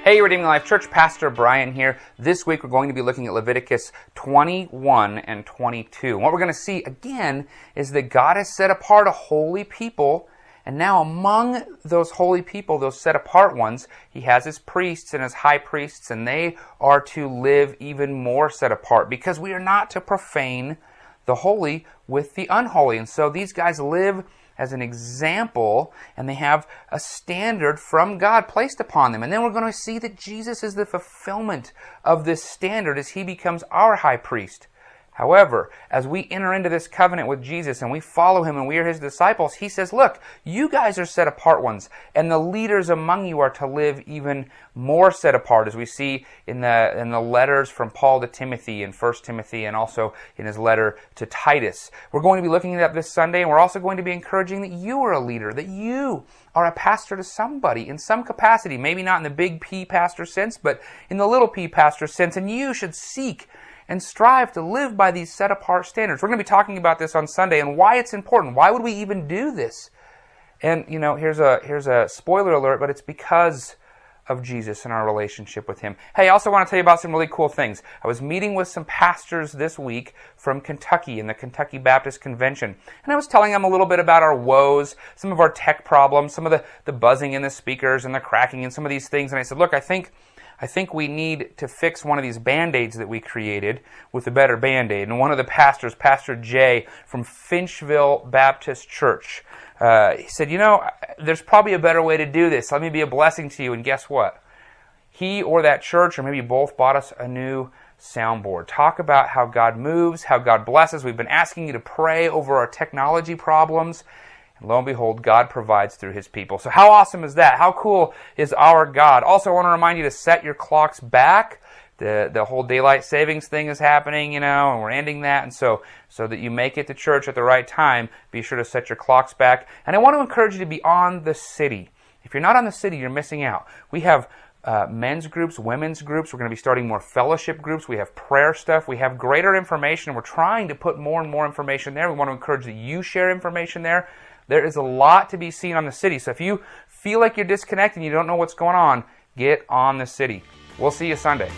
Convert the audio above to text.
Hey, Redeeming Life Church, Pastor Bryan here. This week we're going to be looking at Leviticus 21 and 22. And what we're going to see again is that God has set apart a holy people, and now among those holy people, those set apart ones, He has His priests and His high priests, and they are to live even more set apart because we are not to profane the holy with the unholy. And so these guys live as an example, and they have a standard from God placed upon them. And then we're going to see that Jesus is the fulfillment of this standard as He becomes our high priest. However, as we enter into this covenant with Jesus and we follow Him and we are His disciples, He says, look, you guys are set apart ones, and the leaders among you are to live even more set apart, as we see in the letters from Paul to Timothy in 1 Timothy and also in his letter to Titus. We're going to be looking at that this Sunday, and we're also going to be encouraging that you are a leader, that you are a pastor to somebody in some capacity, maybe not in the big P pastor sense, but in the little P pastor sense, and you should seek and strive to live by these set-apart standards. We're going to be talking about this on Sunday and why it's important. Why would we even do this? And, you know, here's a spoiler alert, but it's because of Jesus and our relationship with Him. Hey, I also want to tell you about some really cool things. I was meeting with some pastors this week from Kentucky in the Kentucky Baptist Convention, and I was telling them a little bit about our woes, some of our tech problems, some of the buzzing in the speakers and the cracking and some of these things. And I said, look, I think we need to fix one of these Band-Aids that we created with a better Band-Aid. And one of the pastors, Pastor Jay from Finchville Baptist Church, he said, you know, there's probably a better way to do this. Let me be a blessing to you. And guess what? He or that church, or maybe both, bought us a new soundboard. Talk about how God moves, how God blesses. We've been asking you to pray over our technology problems. And lo and behold, God provides through His people. So how awesome is that? How cool is our God? Also, I want to remind you to set your clocks back. The whole daylight savings thing is happening, you know, and we're ending that. And so that you make it to church at the right time, be sure to set your clocks back. And I want to encourage you to be on the city. If you're not on the city, you're missing out. We have men's groups, women's groups. We're going to be starting more fellowship groups. We have prayer stuff. We have greater information. We're trying to put more and more information there. We want to encourage that you share information there. There is a lot to be seen on the city. So if you feel like you're disconnected and you don't know what's going on, get on the city. We'll see you Sunday.